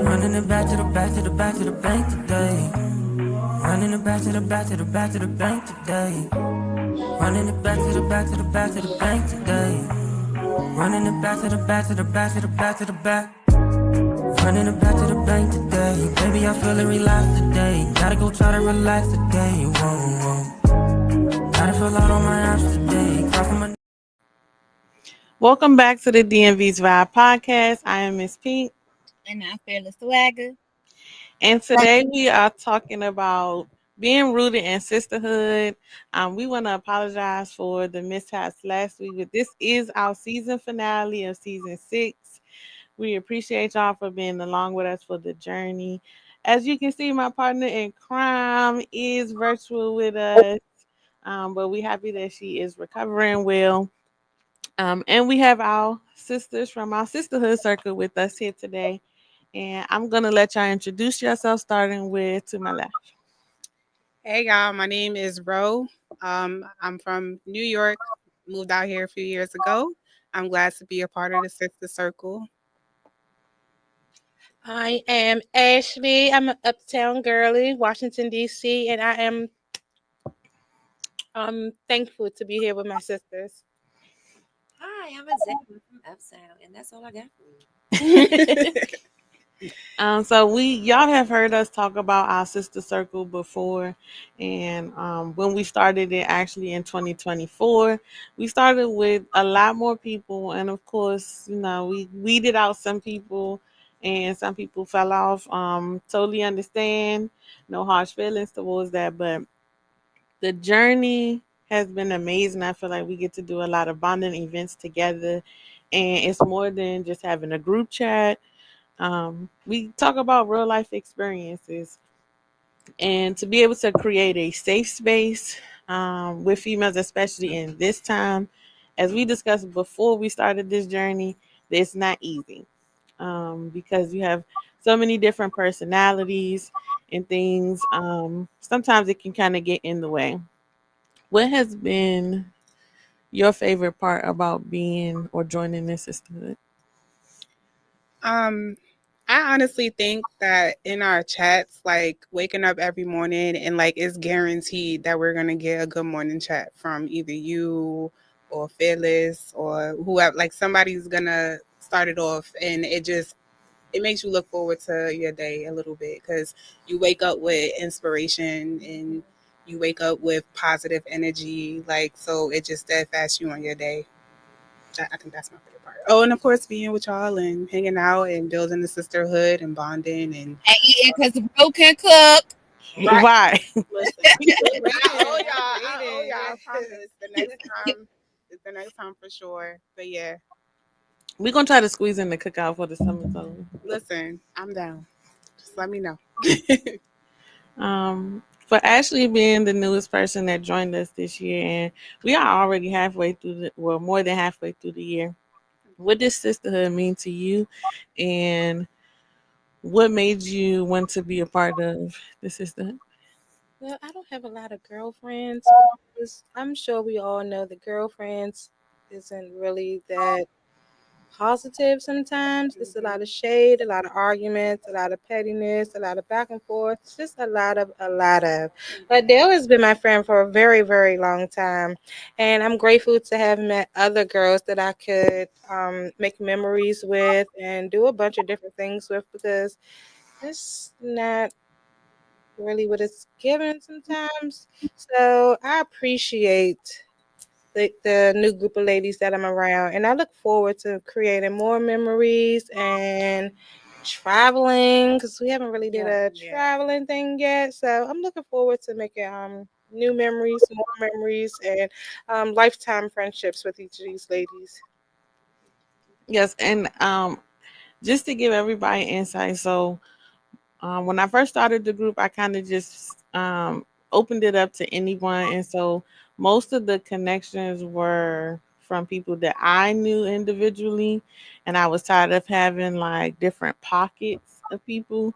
Running it back to the back to the back to the bank today. Running it back to the back to the back to the bank today. Running it back to the back to the back to the bank today. Running it back to the back to the back to the back to the back. Running it back to the bank today. Baby, I feel it relaxed today. Gotta go try to relax today. Whoa, whoa. Gotta fill out all my apps today. Cry for my. Welcome back to the DMV's Vibe podcast. I am Miss Pink. And I feel the swagger. And today we are talking about being rooted in sisterhood. We want to apologize for the mishaps last week, but this is our season finale of season 6. We appreciate y'all for being along with us for the journey. As you can see, my partner in crime is virtual with us, but we're happy that she is recovering well. And we have our sisters from our Sisterhood Circle with us here today. And I'm going to let y'all introduce yourself, starting with to my left. Hey y'all, my name is Roe. I'm from New York, moved out here a few years ago. I'm glad to be a part of the Sister Circle. I am Ashley. I'm an uptown girly, Washington, D.C., and I am thankful to be here with my sisters. Hi, I'm Adele from Uptown, and that's all I got for you. So y'all have heard us talk about our sister circle before, and when we started it actually in 2024, we started with a lot more people, and of course, we weeded out some people, and some people fell off. Totally understand, no harsh feelings towards that, but the journey has been amazing. I feel like we get to do a lot of bonding events together, and it's more than just having a group chat. We talk about real life experiences, and to be able to create a safe space with females, especially in this time, as we discussed before we started this journey, it's not easy because you have so many different personalities and things. Sometimes it can kind of get in the way. What has been your favorite part about being or joining this sisterhood? I honestly think that in our chats, like waking up every morning and like it's guaranteed that we're gonna get a good morning chat from either you or Phyllis or whoever. Like somebody's gonna start it off, and it makes you look forward to your day a little bit because you wake up with inspiration and you wake up with positive energy. Like so, it just steadfast you on your day. I think that's my favorite part. Oh, and of course, being with y'all and hanging out and building the sisterhood and bonding and eating because the bro can cook. Right. listen. I owe y'all. I promise. The next time for sure. But yeah, We're gonna try to squeeze in the cookout for the summer. So listen, I'm down. Just let me know. For Ashley being the newest person that joined us this year, and we are already halfway through more than halfway through the year. What does sisterhood mean to you, and what made you want to be a part of the sisterhood? Well, I don't have a lot of girlfriends because I'm sure we all know that girlfriends isn't really that positive sometimes. It's a lot of shade, a lot of arguments, a lot of pettiness, a lot of back and forth. It's just a lot of. But Dale has been my friend for a very, very long time. And I'm grateful to have met other girls that I could make memories with and do a bunch of different things with because it's not really what it's given sometimes. So I appreciate the new group of ladies that I'm around, and I look forward to creating more memories and traveling because we haven't really did a traveling thing yet. So I'm looking forward to making new memories, more memories, and lifetime friendships with each of these ladies. Yes, and just to give everybody insight, so when I first started the group, I kind of just opened it up to anyone. And so most of the connections were from people that I knew individually. And I was tired of having like different pockets of people.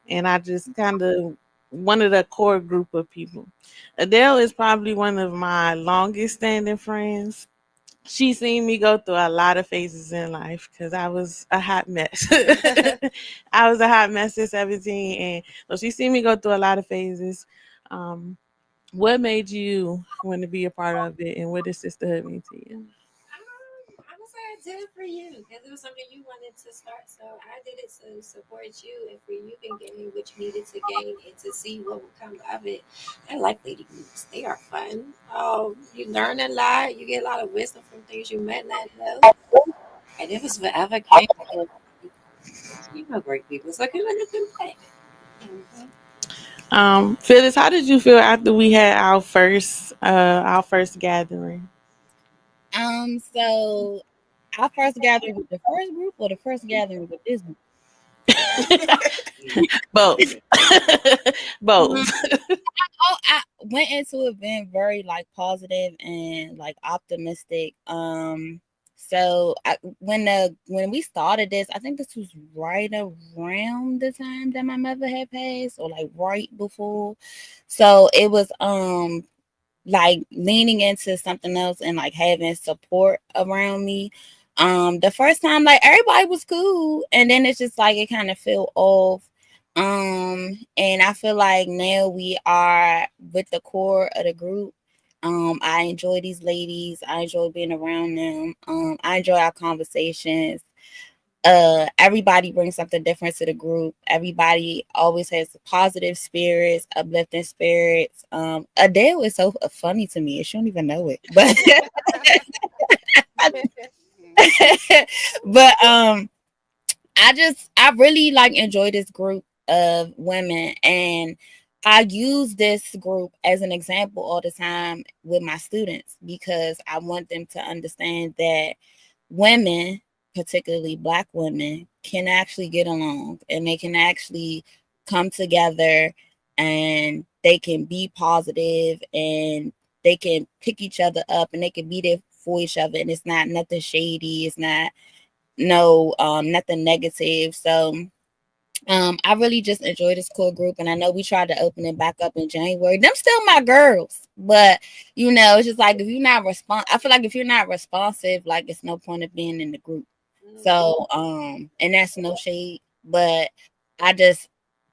And I just kind of wanted a core group of people. Adele is probably one of my longest standing friends. She seen me go through a lot of phases in life because I was a hot mess. I was a hot mess at 17, and so she seen me go through a lot of phases. Um, what made you want to be a part of it, and what does sisterhood mean to you? I would say I did it for you because it was something you wanted to start. So I did it to support you and for you can gain what you needed to gain and to see what would come of it. I like lady groups. They are fun. You learn a lot. You get a lot of wisdom from things you might not know. And if it's forever came, you know great people. So come on, come back. Mhm. Phyllis, how did you feel after we had our first gathering? So our first gathering with the first group or the first gathering with this group? Both, Mhm. both. Oh, I went into it being very like positive and like optimistic. So when we started this, I think this was right around the time that my mother had passed, or like right before. So it was like leaning into something else and like having support around me. The first time like everybody was cool, and then it's just like it kind of fell off. And I feel like now we are with the core of the group. I enjoy these ladies. I enjoy being around them. I enjoy our conversations. Everybody brings something different to the group. Everybody always has positive spirits, uplifting spirits. Adele is so funny to me. She don't even know it, but but I really like enjoy this group of women, and I use this group as an example all the time with my students because I want them to understand that women, particularly black women, can actually get along and they can actually come together and they can be positive and they can pick each other up and they can be there for each other, and it's not nothing shady, it's not no nothing negative. So I really just enjoy this core group, and I know we tried to open it back up in January. Them still my girls, but it's just like if you're not I feel like if you're not responsive, like it's no point of being in the group. So and that's no shade, but I just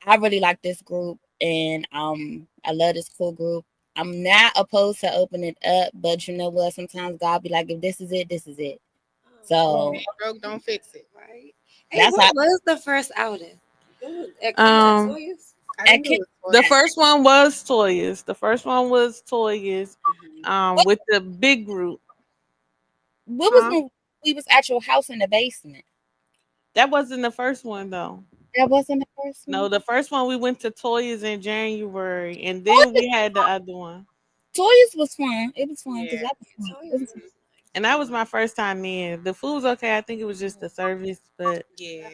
I really like this group, and I love this core group. I'm not opposed to open it up, but you know what? Sometimes God be like, if this is it, this is it. So Ain't broke, don't fix it. Right. Hey, that's what how was the first outing? It was at Um, Toya's. I I think it can. was the toys. first one was Toya's. The first one was Toya's. With the big group, What was huh? when we was at your house in the basement? That wasn't the first one though. That wasn't the first No, one. the first one we went to Toya's in January, and then we had the other one, Toys was fun. It was fun because Yeah. that was fun. It Toya's was fun. was and that was my first time in. The food was okay. I think it was just the service, but Yeah.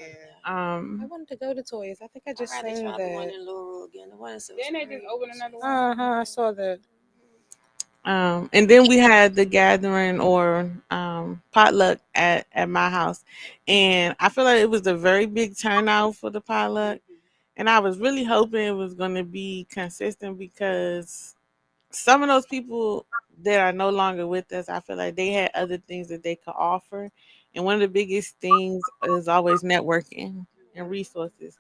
I um, wanted to go to Toys. I think I I'd just rather seen try the one that. in Laurel again. The one in Silver Then they just Spring opened was another just. one. I saw that. and then we had the gathering or potluck at my house, and I feel like it was a very big turnout for the potluck, and I was really hoping it was going to be consistent because some of those people that are no longer with us, I feel like they had other things that they could offer. And one of the biggest things is always networking and resources.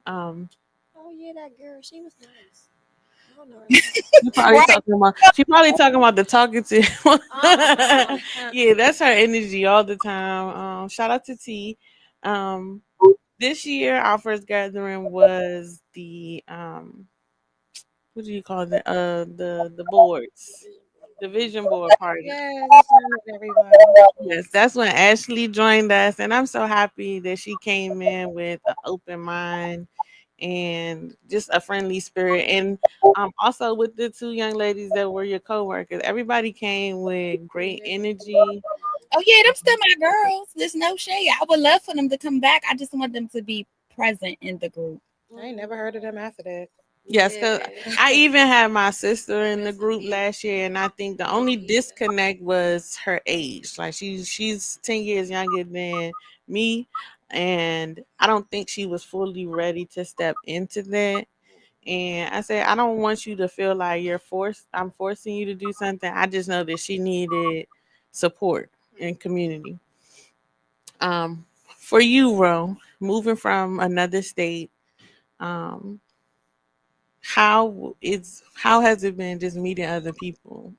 Um, Oh yeah, that girl. She was nice. I don't know her Right. she probably talking about the talkative. name. Yeah, that's her energy all the time. Shout out to T. Um, this year our first gathering was the what do you call it? The boards. The vision board party. Yeah, that's when I met everybody. Yes, that's when Ashley joined us, and I'm so happy that she came in with an open mind and just a friendly spirit. And also with the two young ladies that were your coworkers, everybody came with great energy. Oh yeah, them still my girls. There's no shade. I would love for them to come back. I just want them to be present in the group. I ain't never heard of them after that. Yes, because Yeah. I even had my sister in the Rest in group peace. last year, and I think the only Yeah. disconnect was her age. Like she's 10 years younger than me, and I don't think she was fully ready to step into that. And I said, I don't want you to feel like I'm forcing you to do something. I just know that she needed support. and community. For you, Ro, moving from another state, um, how has it been just meeting other people?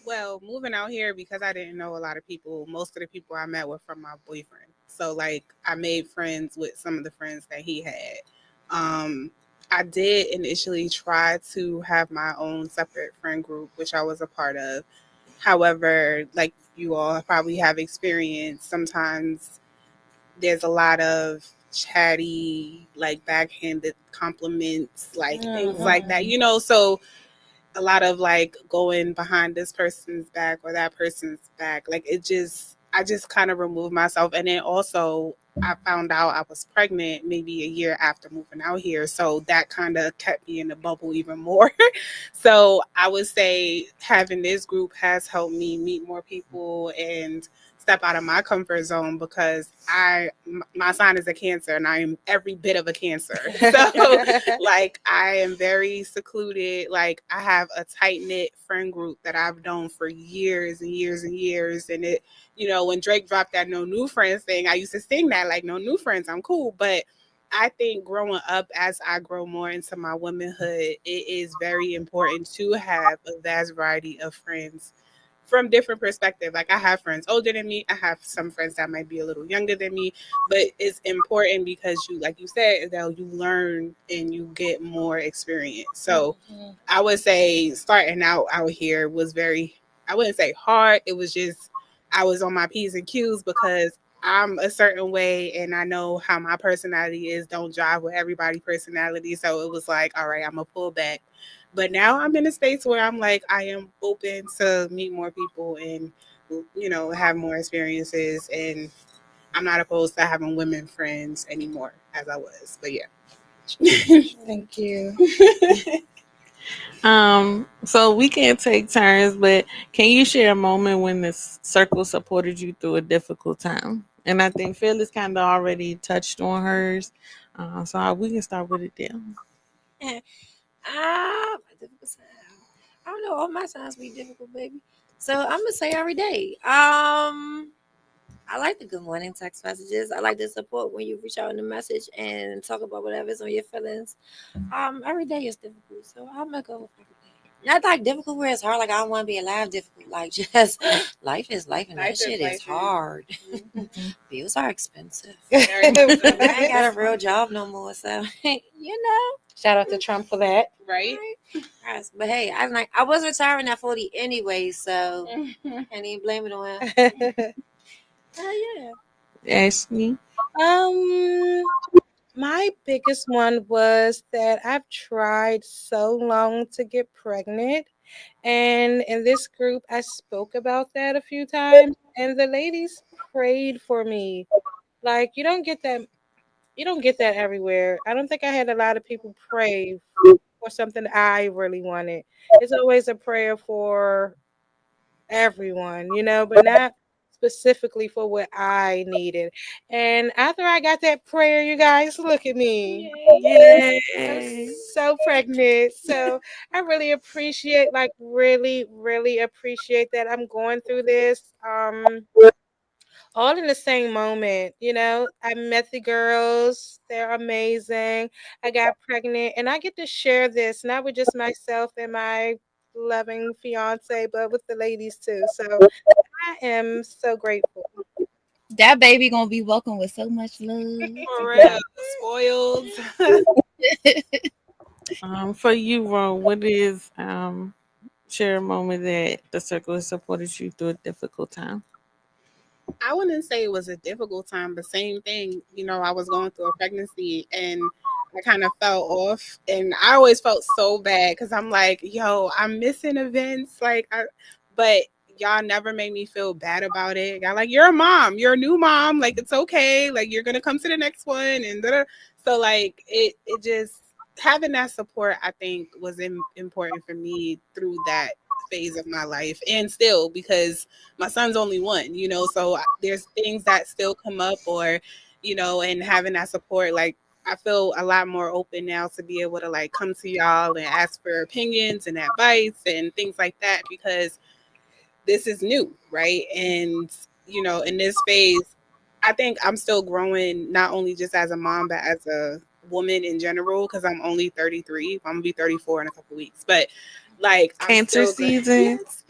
Well, moving out here because I didn't know a lot of people. Most of the people I met were from my boyfriend. So like I made friends with some of the friends that he had. Um, I did initially try to have my own separate friend group, which I was a part of. However, like you all probably have experienced, sometimes there's a lot of chatty, like backhanded compliments, like things like that, So a lot of like going behind this person's back or that person's back. Like I just kind of removed myself. And then also, I found out I was pregnant maybe a year after moving out here. So that kind of kept me in the bubble even more. So I would say having this group has helped me meet more people and step out of my comfort zone because my sign is a Cancer and I am every bit of a Cancer. So like I am very secluded. Like I have a tight knit friend group that I've known for years and years and years. And it, when Drake dropped that no new friends thing, I used to sing that like no new friends, I'm cool. But I think growing up as I grow more into my womanhood, it is very important to have a vast variety of friends from different perspectives. Like I have friends older than me. I have some friends that might be a little younger than me, but it's important because you, like you said, Adele, you learn and you get more experience. So I would say starting out here was very, I wouldn't say hard. It was just, I was on my P's and Q's because I'm a certain way and I know how my personality is, don't jive with everybody's personality. So it was like, all right, I'm going to pull back. But now I'm in a space where I'm like, I am open to meet more people and, have more experiences. And I'm not opposed to having women friends anymore as I was. But yeah. Thank you. So we can't take turns, but can you share a moment when the circle supported you through a difficult time? And I think Phyllis kind of already touched on hers, we can start with it there. Difficult time. I don't know. All my times be difficult, baby. So I'm gonna say every day. I like the good morning text messages. I like the support when you reach out in the message and talk about whatever's on your feelings. Every day is difficult, so I'm gonna go with every day. Not like difficult where it's hard, like I don't want to be alive. Difficult, like just life is life, and that shit is hard. Bills are expensive. I ain't got a real job no more, so Shout out to Trump for that. Right. Yes, but hey, I was retiring at 40 anyway, so can't even blame it on him. Yeah. Ashley? My biggest one was that I've tried so long to get pregnant. And in this group, I spoke about that a few times, and the ladies prayed for me. Like you don't get that everywhere. I don't think I had a lot of people pray for something I really wanted. It's always a prayer for everyone, but not specifically for what I needed. And after I got that prayer, you guys, look at me. I'm Yay. so pregnant. So I really appreciate, like, really, really appreciate that I'm going through this. All in the same moment, I met the girls, they're amazing. I got pregnant, and I get to share this not with just myself and my loving fiance, but with the ladies too. So I am so grateful. That baby gonna be welcome with so much love. For real. Spoiled. For you, Ron, what is share a moment that the circle has supported you through a difficult time? I wouldn't say it was a difficult time, but same thing. I was going through a pregnancy and I kind of fell off, and I always felt so bad because I'm like, yo, I'm missing events, but y'all never made me feel bad about it. Y'all like, you're a mom, you're a new mom, like it's okay, like you're gonna come to the next one, and so like it just having that support, I think, was important for me through that phase of my life, and still because my son's only one, so there's things that still come up, or and having that support, like I feel a lot more open now to be able to like come to y'all and ask for opinions and advice and things like that, because this is new, right? And in this phase, I think I'm still growing, not only just as a mom, but as a woman in general, because I'm only 33. I'm gonna be 34 in a couple weeks, but like I'm Cancer still season. yes,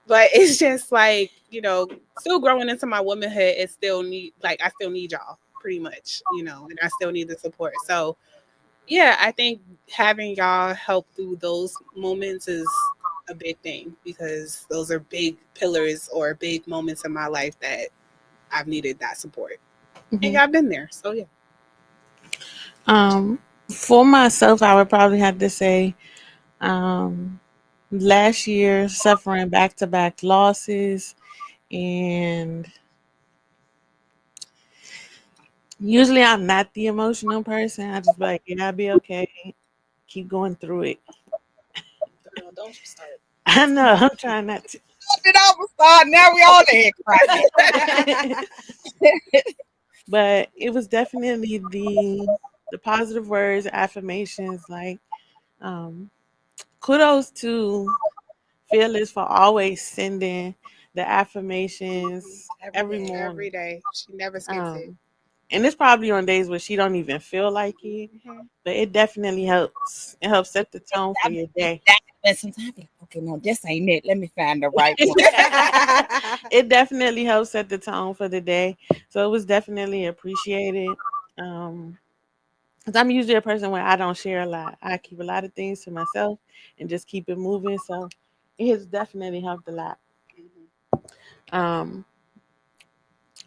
but it's just like still growing into my womanhood. It still need like I still need y'all pretty much, and I still need the support. So yeah, I think having y'all help through those moments is a big thing because those are big pillars or big moments in my life that I've needed that support. And Mhm. y'all been there. So yeah. Um, for myself, I would probably have to say, um, last year suffering back to back losses, and usually I'm not the emotional person. I just be like, yeah, I'll be okay. Keep going through it. Girl, don't you start. I know I'm trying not to. Did I start? Now we all there crying. But it was definitely the positive words, affirmations, like um kudos to Fearless for always sending the affirmations every Every morning. day. She never skips it. Um and it's probably on days where she don't even feel like it, Mhm. but it definitely helps. It helps set the tone for your day. That happens sometimes. Okay, no, this ain't it. Let me find the right one. It definitely helps set the tone for the day. So it was definitely appreciated. Um, because I'm usually a person where I don't share a lot. I keep a lot of things to myself and just keep it moving. So it has definitely helped a lot. Mhm. Um,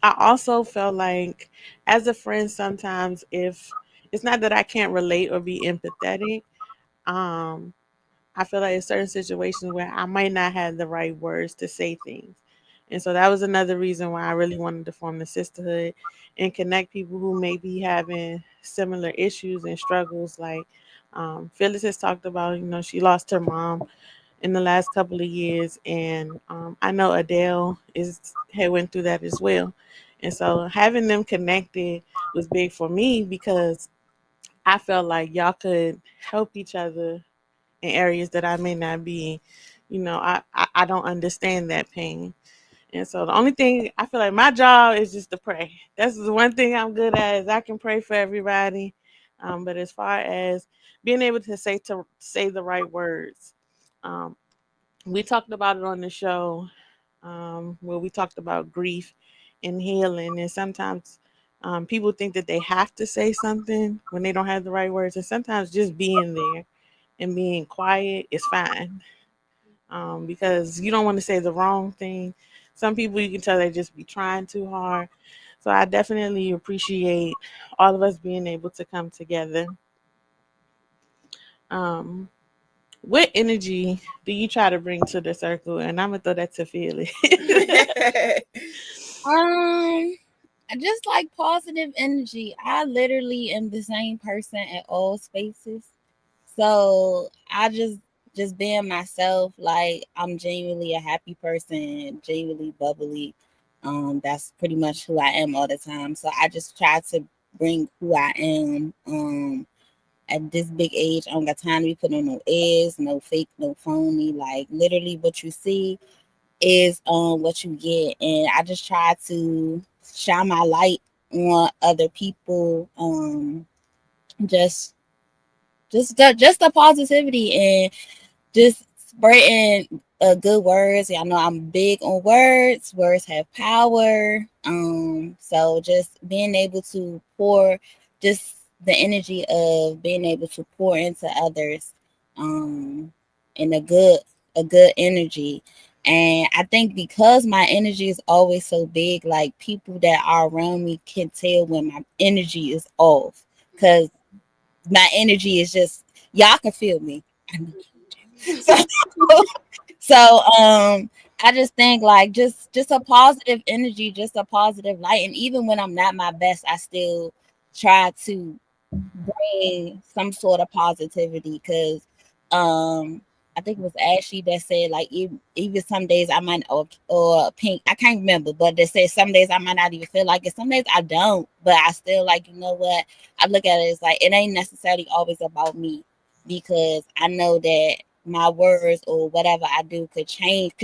I also felt like as a friend, sometimes if it's not that I can't relate or be empathetic, um, I feel like in certain situations where I might not have the right words to say things. And so that was another reason why I really wanted to form the sisterhood and connect people who may be having similar issues and struggles. Like Phyllis has talked about, she lost her mom in the last couple of years, and I know Adele is had went through that as well. And so having them connected was big for me because I felt like y'all could help each other in areas that I may not be, I don't understand that pain. And so the only thing I feel like my job is just to pray. That's the one thing I'm good at is I can pray for everybody. But as far as being able to say the right words, um, we talked about it on the show where we talked about grief and healing. And sometimes people think that they have to say something when they don't have the right words. And sometimes just being there and being quiet is fine because you don't want to say the wrong thing. Some people you can tell they just be trying too hard. So I definitely appreciate all of us being able to come together. Um, what energy do you try to bring to the circle? And I'm gonna throw that to Philly. I just like positive energy. I literally am the same person at all spaces. So I just being myself, like I'm genuinely a happy person, genuinely bubbly. That's pretty much who I am all the time. So I just try to bring who I am. At this big age, I don't got time to be putting on no airs, no fake, no phony. Like literally what you see is what you get. And I just try to shine my light on other people. Just just the positivity and just spreading good words. I know I'm big on words. Words have power. So just being able to pour just the energy of being able to pour into others, in a good energy. And I think because my energy is always so big, like people that are around me can tell when my energy is off. Cause my energy is just y'all can feel me. I know you do. So I just think like just a positive energy, just a positive light. And even when I'm not my best, I still try to bring some sort of positivity because I think it was Ashley that said like even some days I might or Pink, I can't remember, but they said some days I might not even feel like it. Some days I don't, but I still like, you know what? I look at it as like it ain't necessarily always about me because I know that my words or whatever I do could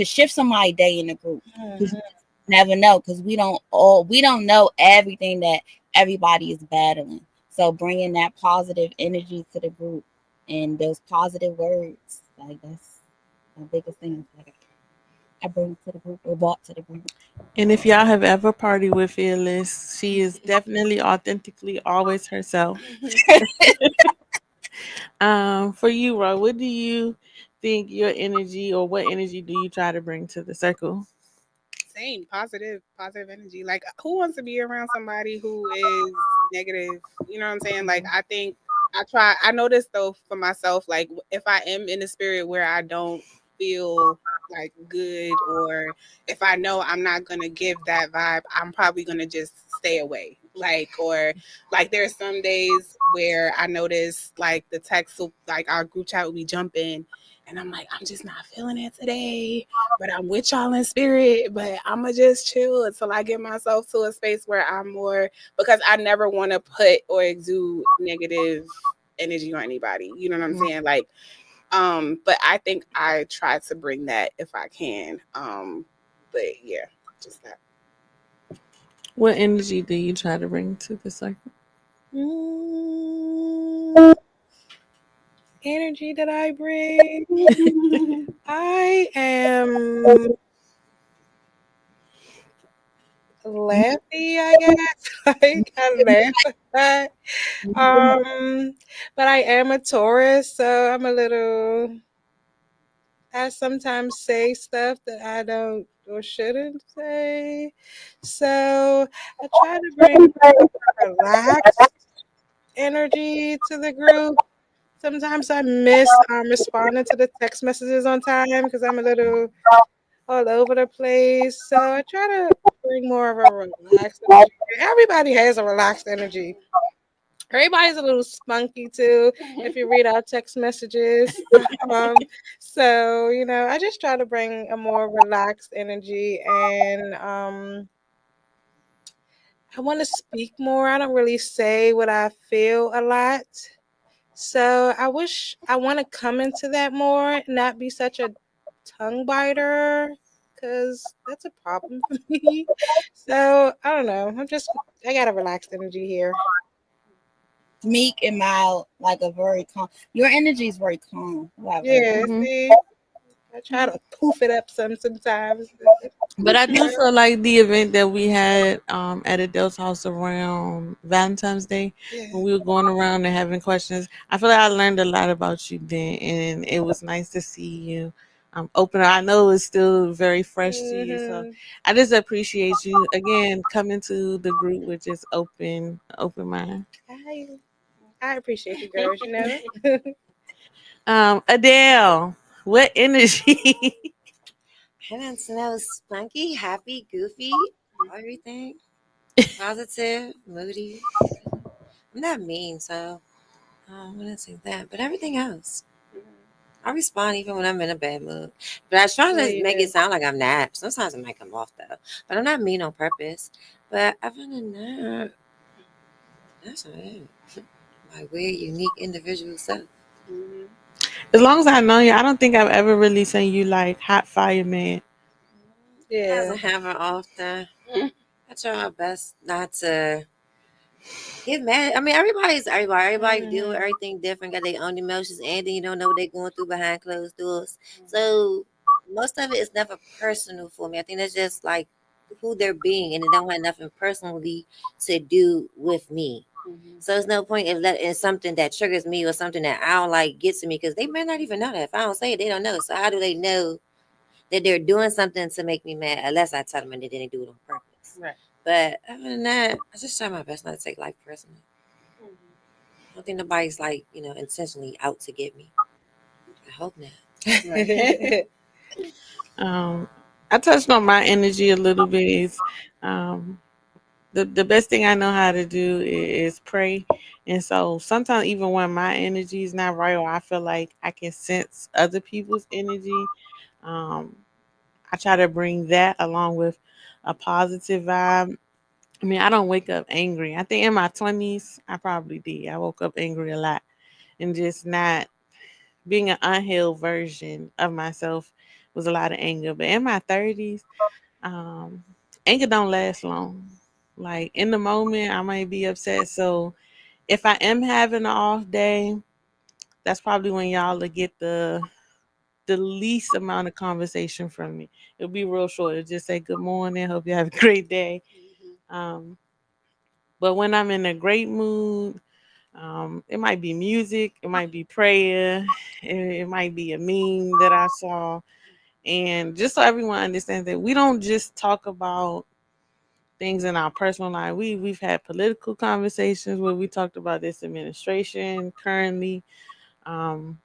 shift somebody's day in the group. 'Cause you never know, because we don't know everything that everybody is battling. So bringing that positive energy to the group and those positive words, like that's my biggest thing. Like I bring to the group or brought to the group. And if y'all have ever partied with Fearless, she is definitely authentically always herself. For you, Ro, what do you think your energy or what energy do you try to bring to the circle? Same positive energy. Like, who wants to be around somebody who is negative? You know what I'm saying? Like, I think I notice though for myself, like, if I am in a spirit where I don't feel like good, or if I know I'm not gonna give that vibe, I'm probably gonna just stay away. Like, or like there's some days where I notice like the text like our group chat will be jumping, and I'm like, I'm just not feeling it today, but I'm with y'all in spirit, but I'ma just chill until I get myself to a space where I'm more, because I never want to put or exude negative energy on anybody. You know what I'm saying? Like, but I think I try to bring that if I can. But yeah, just that. What energy do you try to bring to the circle? Mm, energy that I bring. I am laughy, I guess. Like I laugh at that. But I am a Taurus, so I'm a little. I sometimes say stuff that I don't or shouldn't say. So I try to bring relaxed energy to the group. Sometimes I miss responding to the text messages on time because I'm a little all over the place. So I try to bring more of a relaxed energy. Everybody has a relaxed energy. Everybody's a little spunky too. If you read our text messages, um, so I just try to bring a more relaxed energy, and I want to speak more. I don't really say what I feel a lot. So I want to come into that more, not be such a tongue biter, because that's a problem for me. So I don't know. I got a relaxed energy here. Meek and mild, like a very calm. Your energy is very calm. You have very Yeah, calm. Hmm. see, I try to poof it up sometimes. But I do feel like the event that we had at Adele's house around Valentine's Day, Yeah. when we were going around and having questions, I feel like I learned a lot about you then, and it was nice to see you open up. I know it's still very fresh to you, so Hmm. I just appreciate you again coming to the group with just open mind. I I appreciate you, girls. Adele, what energy? I don't know, spunky, happy, goofy, everything. Positive, moody. I'm not mean, so I wouldn't say that. But everything else, I respond even when I'm in a bad mood. But I try Yeah, to you make it do. sound like I'm not. Sometimes it might come off though. But I'm not mean on purpose. But other than that, that's all right. My weird, unique, individual self. Mhm. As long as I know you, I don't think I've ever really seen you like hot fire man. Yeah. Doesn't happen often. I try my best not to get mad. I mean, everybody's everybody. Everybody deal with Mhm. everything different, got their own emotions, and then you don't know what they're going through behind closed doors. So most of it is never personal for me. I think that's just like who they're being, and it don't have nothing personally to do with me. So there's no point if that is something that triggers me or something that I don't like gets to me because they may not even know that. If I don't say it, they don't know. So how do they know that they're doing something to make me mad unless I tell them and they didn't do it on purpose? Right. But other than that, I just try my best not to take life personally. I don't think nobody's like, intentionally out to get me. I hope not. Right. Um, I touched on my energy a little bit. Is um, the best thing I know how to do is pray, and so sometimes even when my energy is not right or I feel like I can sense other people's energy, um, I try to bring that along with a positive vibe. I mean, I don't wake up angry. I think in my 20s, I probably did. I woke up angry a lot and just not being an unhealed version of myself was a lot of anger. But in my 30s, um, anger don't last long. Like in the moment, I might be upset. So if I am having an off day, that's probably when y'all will get the least amount of conversation from me. It'll be real short. It'll just say good morning. Hope you have a great day. Um, but when I'm in a great mood, it might be music, it might be prayer, it might be a meme that I saw. And just so everyone understands that we don't just talk about things in our personal life. We've had political conversations where we talked about this administration currently, um,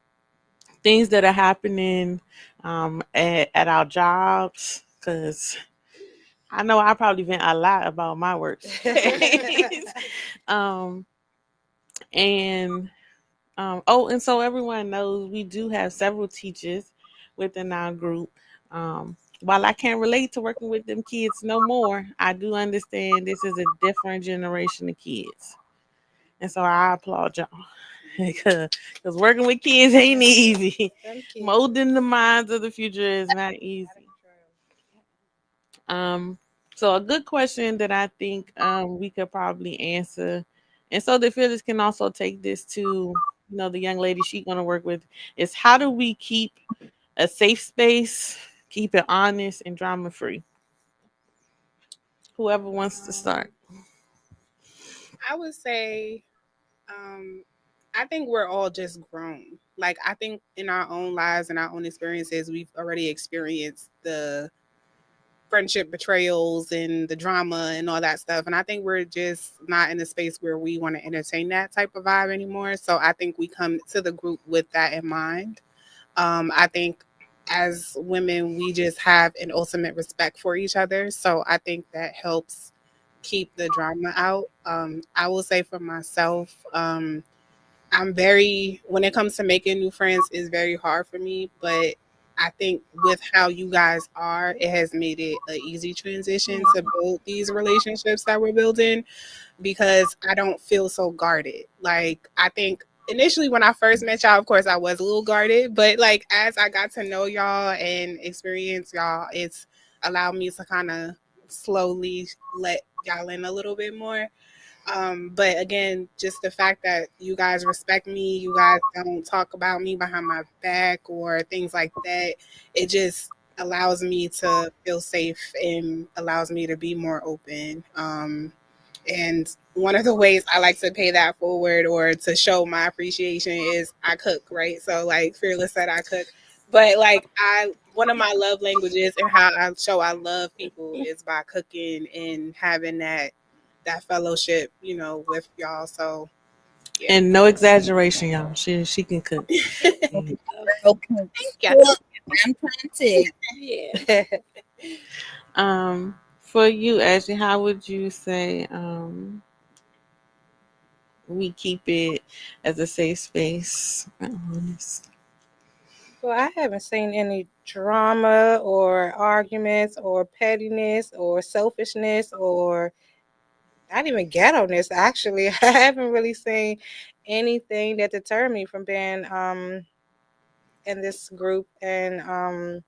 things that are happening at our jobs. Because I know I probably vent a lot about my workspace. um, and oh, and so everyone knows we do have several teachers within our group. While I can't relate to working with them kids no more, I do understand this is a different generation of kids. And so I applaud y'all because working with kids ain't easy. Them kids. Molding the minds of the future is not easy. Um, so a good question that I think we could probably answer, and so the Phyllis can also take this to the young lady she's gonna work with is how do we keep a safe space, keep it honest and drama free. Whoever wants to start. I would say, um, I think we're all just grown. Like, I think in our own lives and our own experiences, we've already experienced the friendship betrayals and the drama and all that stuff. And I think we're just not in a space where we want to entertain that type of vibe anymore. So I think we come to the group with that in mind. I think as women, we just have an ultimate respect for each other. So I think that helps keep the drama out. I will say for myself, I'm very, when it comes to making new friends, is very hard for me. But I think with how you guys are, it has made it an easy transition to build these relationships that we're building because I don't feel so guarded. Like, I think initially when I first met y'all, of course, I was a little guarded, but like as I got to know y'all and experience y'all, it's allowed me to kind of slowly let y'all in a little bit more. But again, just the fact that you guys respect me, you guys don't talk about me behind my back or things like that, it just allows me to feel safe and allows me to be more open. And one of the ways I like to pay that forward or to show my appreciation is I cook, right? So like Fearless said, I cook. But like one of my love languages and how I show I love people is by cooking and having that fellowship, with y'all. So yeah. And no exaggeration, y'all. She can cook. Love. Okay. Yeah. I'm trying Yeah. For you, Ashley, how would you say we keep it as a safe space? Honest. Well, I haven't seen any drama or arguments or pettiness or selfishness or not even ghetto-ness, actually. I haven't really seen anything that deterred me from being in this group, and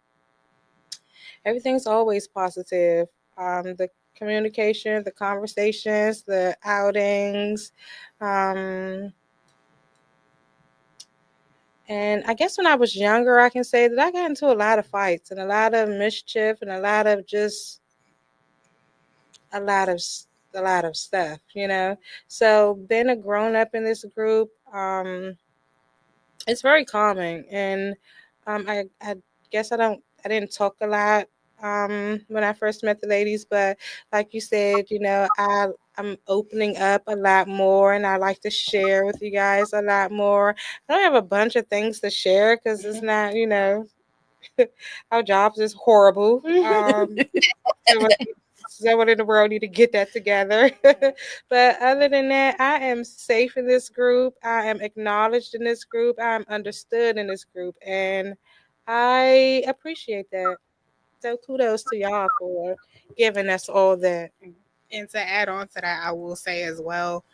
everything's always positive. The communication, the conversations, the outings, um, and I guess when I was younger, I can say that I got into a lot of fights and a lot of mischief and a lot of just a lot of a lot of stuff, you know. So being a grown up in this group, it's very calming, and I guess I didn't talk a lot when I first met the ladies, but like you said, you know, I'm opening up a lot more, and I like to share with you guys a lot more. I don't have a bunch of things to share because it's not, you know, our jobs is horrible. Someone, someone in the world need to get that together. But other than that, I am safe in this group. I am acknowledged in this group. I am understood in this group, and I appreciate that. So kudos to y'all for giving us all that. And to add on to that, I will say as well,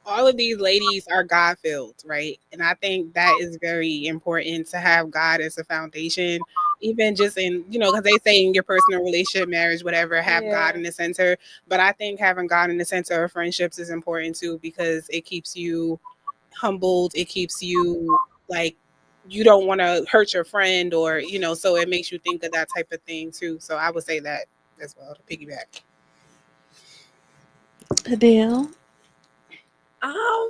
all of these ladies are God filled, right? And I think that is very important to have God as a foundation, even just in, because they say in your personal relationship, marriage, whatever, have God Yeah. in the center. But I think having God in the center of friendships is important too, because it keeps you humbled. It keeps you like, you don't want to hurt your friend, or, so it makes you think of that type of thing too. So I would say that as well to piggyback. Adele.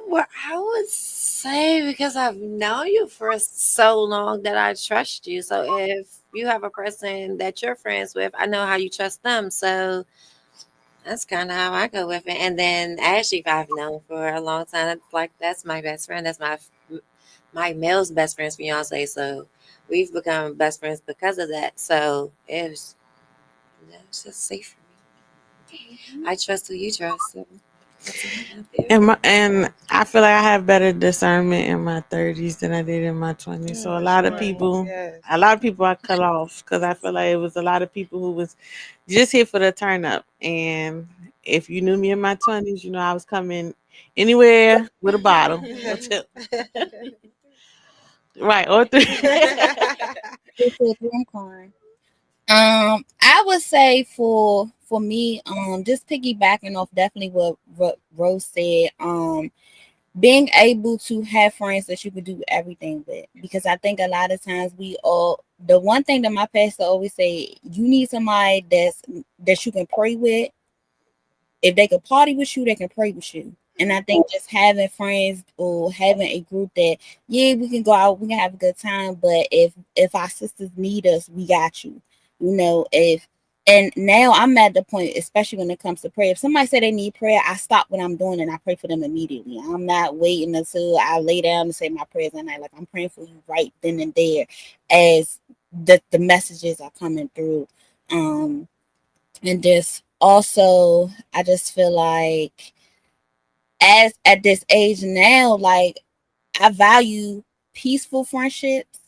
Well, I would say because I've known you for so long that I trust you. So if you have a person that you're friends with, I know how you trust them. So that's kind of how I go with it. And then Ashley, if I've known for a long time, it's like that's my best friend. That's my male's best friend's fiance. So we've become best friends because of that. So it's just safe for me. I trust who you trust. So that's out there. And I feel like I have better discernment in my 30s than I did in my 20s. So For sure. Yes. a lot of people I cut off because I feel like it was a lot of people who was just here for the turn up. And if you knew me in my 20s, you know I was coming anywhere with a bottle or two. Right, or three. I'm crying. I would say for me, just piggybacking off definitely what Rose said. Being able to have friends that you could do everything with, because I think a lot of times we all, the one thing that my pastor always say, you need somebody that you can pray with. If they could party with you, they can pray with you. And I think just having friends or having a group that, yeah, we can go out, we can have a good time, but if our sisters need us, we got you. If and now I'm at the point, especially when it comes to prayer. If somebody say they need prayer, I stop what I'm doing and I pray for them immediately. I'm not waiting until I lay down and say my prayers at night. Like, I'm praying for you right then and there as the messages are coming through. Um and just also, I just feel like as at this age now, like, I value peaceful friendships.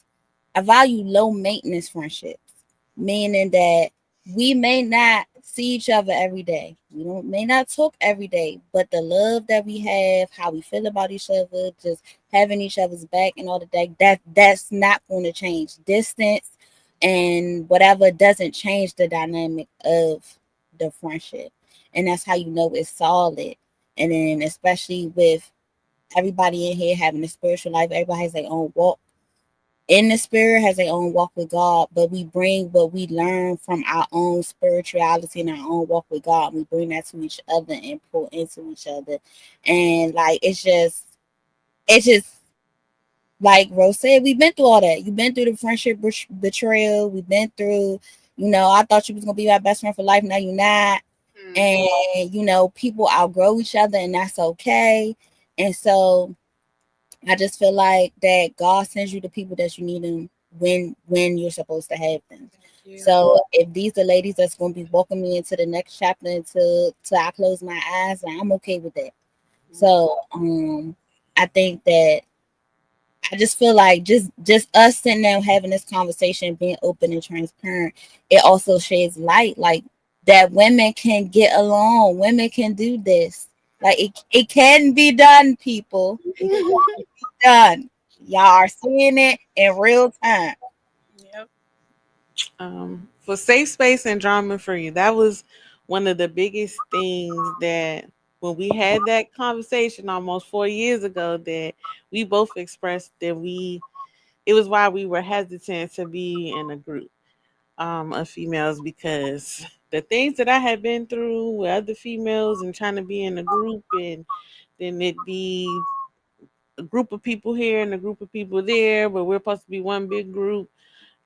I value low maintenance friendships, meaning that we may not see each other every day. We don't may not talk every day, but the love that we have, how we feel about each other, just having each other's back and all of that's not going to change. Distance and whatever doesn't change the dynamic of the friendship. And that's how you know it's solid. And then especially with everybody in here having a spiritual life, everybody has their own walk in the spirit, has their own walk with God, but we bring what we learn from our own spirituality and our own walk with God. We bring that to each other and pour into each other. And like, it's just like Rose said, we've been through all that. You've been through the friendship betrayal. We've been through, I thought you was gonna be my best friend for life. Now you're not. Mhm. And people outgrow each other, and that's okay. And so I just feel like that God sends you the people that you need them when you're supposed to have them. Yeah. So if these are ladies that's going to be walking me into the next chapter until I close my eyes, I'm okay with that. So I think that I just feel like just us sitting there having this conversation, being open and transparent, it also sheds light like that women can get along, women can do this. Like, it can be done, people. It can be done. Y'all are seeing it in real time. Yep. For safe space and drama free, that was one of the biggest things that when we had that conversation almost 4 years ago, that we both expressed that it was why we were hesitant to be in a group of females, because the things that I had been through with other females and trying to be in a group, and then it be a group of people here and a group of people there, but we're supposed to be one big group.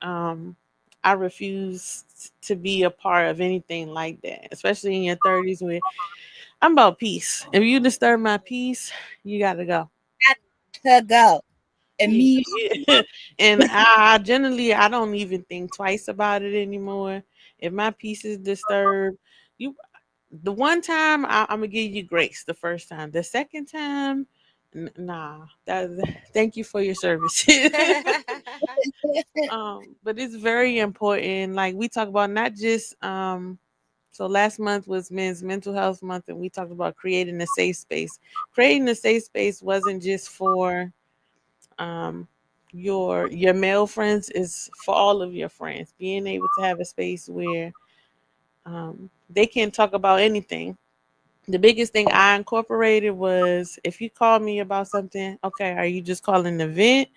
um, I refuse to be a part of anything like that, especially in your 30s where I'm about peace. If you disturb my peace, you got to go. Got to go immediately. Yeah. And I generally, I don't even think twice about it anymore. If my peace is disturbed, you the one time I'm gonna give you grace. The first time, the second time, nah. Thank you for your services. But it's very important. Like we talk about, not just So last month was Men's Mental Health Month, and we talked about creating a safe space. Creating a safe space wasn't just for um, your male friends; is for all of your friends. Being able to have a space where they can talk about anything. The biggest thing I incorporated was if you call me about something, okay, are you just calling the vent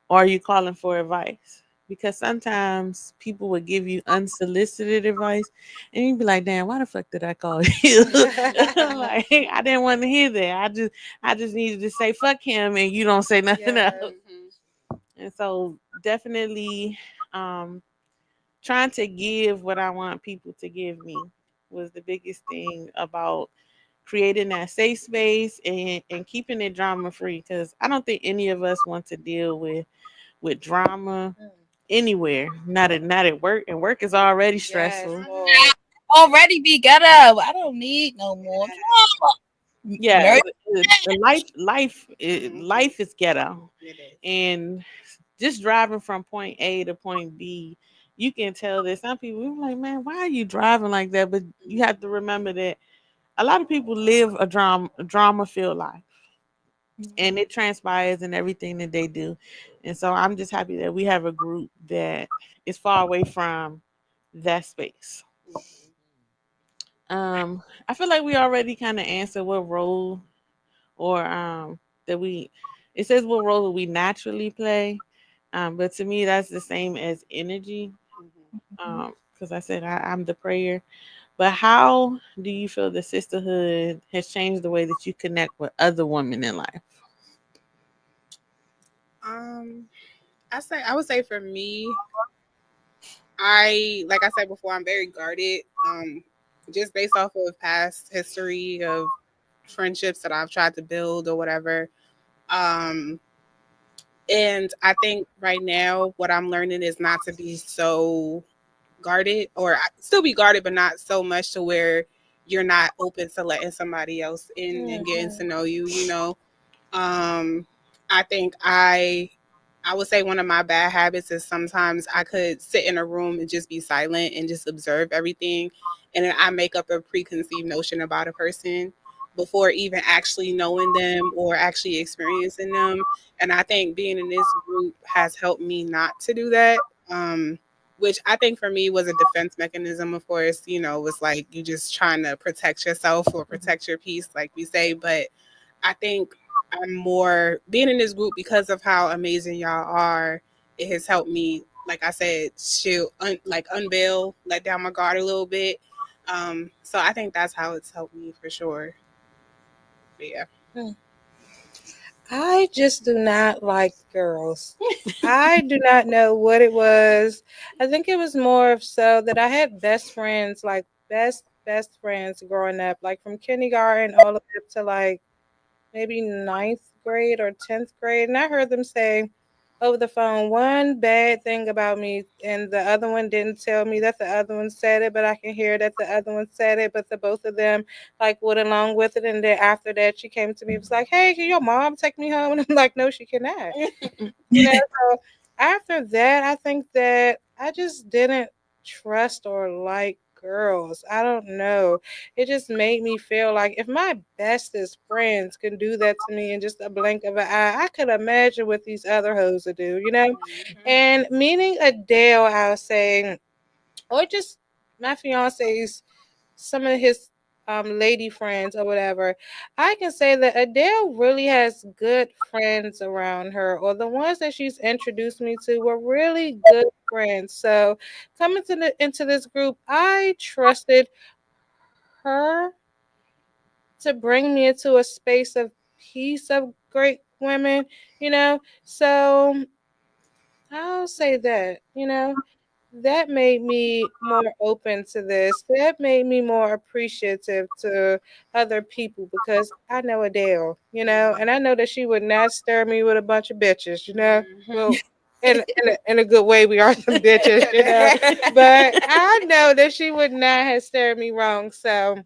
or are you calling for advice? Because sometimes people would give you unsolicited advice and you'd be like, damn, why the fuck did I call you? Like I didn't want to hear that. I just needed to say fuck him and you don't say nothing Yes. else. And so definitely trying to give what I want people to give me was the biggest thing about creating that safe space and keeping it drama free because I don't think any of us want to deal with drama anywhere. Not at work, and work is already Yes, stressful. Lord. Already be ghetto. I don't need no more drama. Yeah, Mary, the life is ghetto, It is. and just driving from point A to point B, you can tell that some people are like, man, why are you driving like that? But you have to remember that a lot of people live a drama filled life and it transpires in everything that they do. And so I'm just happy that we have a group that is far away from that space. I feel like we already kind of answered what role or that we it says what role do we naturally play. But to me that's the same as energy. Because I said I'm the prayer. But how do you feel the sisterhood has changed the way that you connect with other women in life? Um, I would say for me, I like I said before, I'm very guarded. Just based off of past history of friendships that I've tried to build or whatever. Um, and I think right now what I'm learning is not to be so guarded, or still be guarded, but not so much to where you're not open to letting somebody else in and getting to know you. You know, um, I think I would say one of my bad habits is sometimes I could sit in a room and just be silent and just observe everything. And then I make up a preconceived notion about a person before even actually knowing them or actually experiencing them. And I think being in this group has helped me not to do that. Which I think for me was a defense mechanism, of course, you know, it was like you just trying to protect yourself or protect your peace, like we say. But I think I'm more being in this group because of how amazing y'all are. It has helped me, like I said, like unveil, let down my guard a little bit. So I think that's how it's helped me for sure. But yeah. I just do not like girls. I do not know what it was. I think it was more of so that I had best friends, like best friends growing up, like from kindergarten all the way up to like maybe ninth grade or 10th grade. And I heard them say over the phone one bad thing about me, and the other one didn't tell me that the other one said it, but I can hear that the other one said it, but the both of them like went along with it. And then after that, she came to me and was like, hey, can your mom take me home? And I'm like, no, she cannot. So after that, I think that I just didn't trust or like girls. I don't know. It just made me feel like if my bestest friends can do that to me in just a blink of an eye, I could imagine what these other hoes would do. And meaning Adele, I was saying, or just my fiance's some of his lady friends or whatever, I can say that Adele really has good friends around her, or the ones that she's introduced me to were really good friends. So coming into this group, I trusted her to bring me into a space of peace of great women. So I'll say that. That made me more open to this. That made me more appreciative to other people because I know Adele, and I know that she would not stir me with a bunch of bitches. Well, in a good way, we are some bitches. But I know that she would not have stirred me wrong. So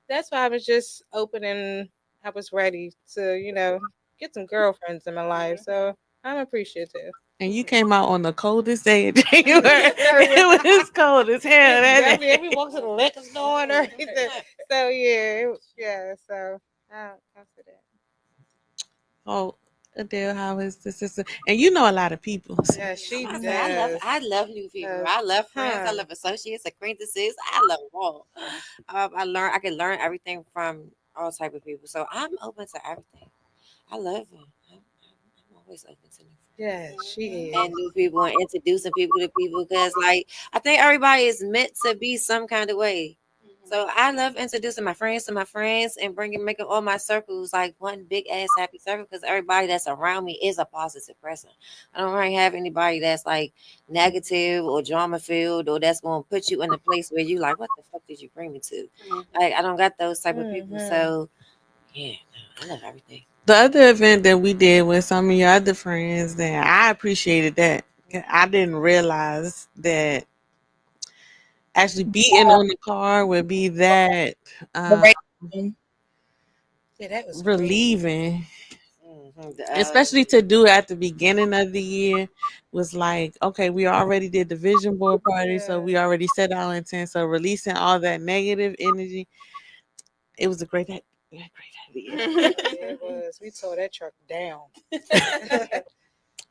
that's why I was just open and I was ready to get some girlfriends in my life. So I'm appreciative. And you came out on the coldest day in January. It was cold as hell that Exactly. day. And we walked to the liquor store and everything. So yeah, yeah. So I said that. Oh, Adele, how is the sister? And you know a lot of people. Yeah, she I say does. I love new people. I love friends. I love associates, acquaintances. I love them all. I can learn everything from all type of people. So I'm open to everything. I love them. I'm always open to new Yeah, friends she is. and new people and introducing people to people because like I think everybody is meant to be some kind of way. So I love introducing my friends to my friends and making all my circles like one big ass happy circle because everybody that's around me is a positive person. I don't really have anybody that's like negative or drama filled or that's going to put you in a place where you like, what the fuck did you bring me to? Like I don't got those type of people. So yeah, no, I love everything. The other event that we did with some of your other friends, then I appreciated that. I didn't realize that actually beating on the car would be that The uh, radio. Yeah, that was great. relieving, The, especially to do at the beginning of the year. Was like, okay, we already did the vision board party, so Yeah. we already set our intent. So releasing all that negative energy, it was a great idea. Yeah, it was. We tore that truck down.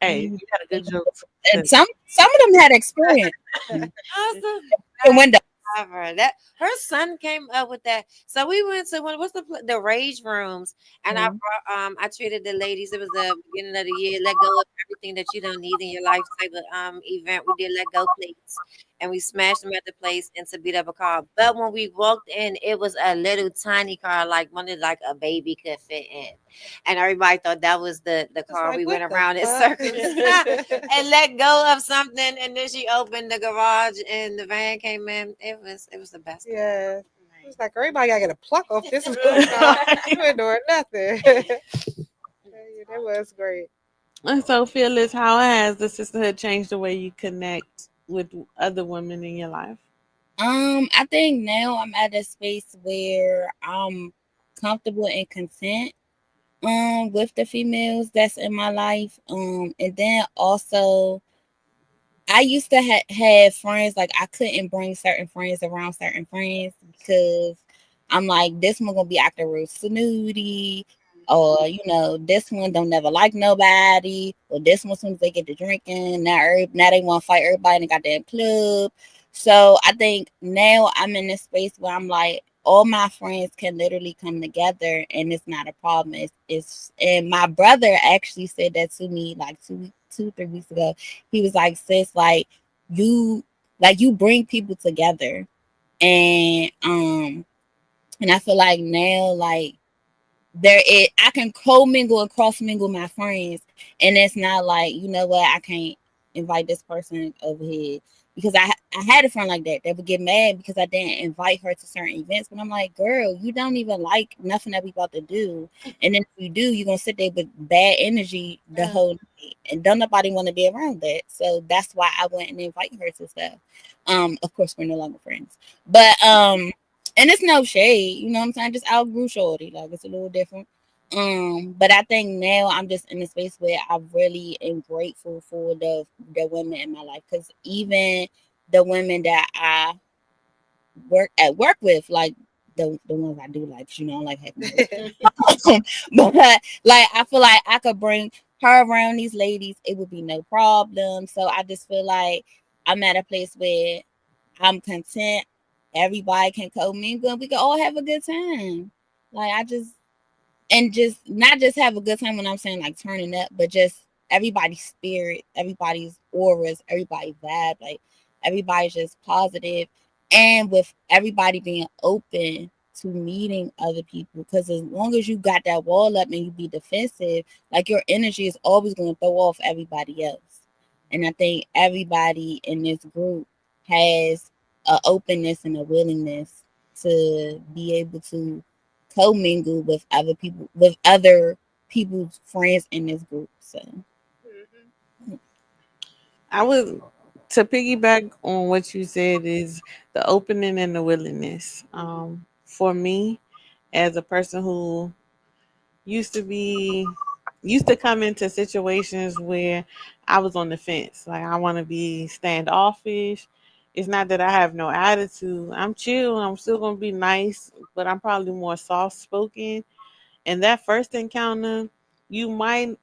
Hey, you had a good joke. And some of them had experience. awesome. The window. Ever. That her son came up with that. So we went to what's the rage rooms, and I Mhm. brought I treated the ladies. It was the beginning of the year. Let go of everything that you don't need in your life type of event. We did let go plates, and we smashed them at the place and to beat up a car. But when we walked in, it was a little tiny car, like one that like a baby could fit in, and everybody thought that was the It's car. like, We what went the around in fuck? circles and let go of something, and then she opened the garage, and the van came in. It was the best thing. Yeah. It's like everybody gotta get a pluck off this car. You ain't doing nothing. Yeah, that was great. And so, Phyllis, how has the sisterhood changed the way you connect with other women in your life? I think now I'm at a space where I'm comfortable and content with the females that's in my life. And then also I used to have friends like I couldn't bring certain friends around certain friends because I'm like this one gonna be acting real snooty, or this one don't never like nobody, or this one as soon as they get to drinking now they want to fight everybody in the goddamn club. So I think now I'm in this space where I'm like all my friends can literally come together and it's not a problem. It's and my brother actually said that to me like 3 weeks ago. He was like, sis, you you bring people together. And I feel like now I can co-mingle and cross-mingle my friends, and it's not like, you know what, I can't invite this person over here because I had a friend like that would get mad because I didn't invite her to certain events. But I'm like, girl, you don't even like nothing that we about to do, and then if you do, you're gonna sit there with bad energy the whole night, and don't nobody want to be around that. So that's why I went and invite her to stuff. Of course, we're no longer friends, but and it's no shade, you know what I'm saying? Just outgrew shorty. Like it's a little different. But I think now I'm just in a space where I really am grateful for the women in my life. Cause even the women that I work with, like the ones I do like, 'cause I don't like having but like I feel like I could bring her around these ladies, it would be no problem. So I just feel like I'm at a place where I'm content. Everybody can co-mingle. We can all have a good time. Like just not just have a good time when I'm saying like turning up, but just everybody's spirit, everybody's auras, everybody's vibe, like everybody's just positive, and with everybody being open to meeting other people. Because as long as you got that wall up and you be defensive, like your energy is always going to throw off everybody else. And I think everybody in this group has a openness and a willingness to be able to co-mingle with other people's friends in this group. So I would to piggyback on what you said is the opening and the willingness. For me, as a person who used to be used to come into situations where I was on the fence. Like I want to be standoffish. It's not that I have no attitude. I'm chill. I'm still gonna be nice, but I'm probably more soft spoken. And that first encounter, you might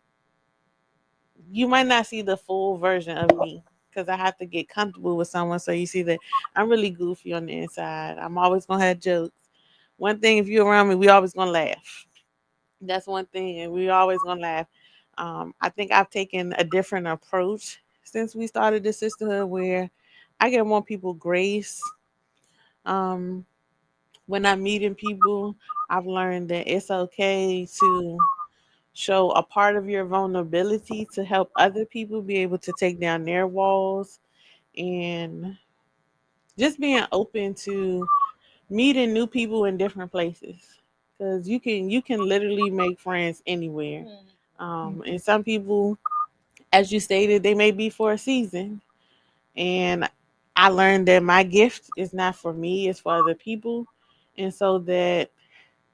you might not see the full version of me because I have to get comfortable with someone. So you see that I'm really goofy on the inside. I'm always gonna have jokes. One thing, if you're around me, we always gonna laugh. That's one thing, and we always gonna laugh. I think I've taken a different approach since we started the sisterhood, where I give more people grace. Um, when I'm meeting people, I've learned that it's okay to show a part of your vulnerability to help other people be able to take down their walls, and just being open to meeting new people in different places, because you can literally make friends anywhere. And some people, as you stated, they may be for a season, and I learned that my gift is not for me, it's for other people. And so that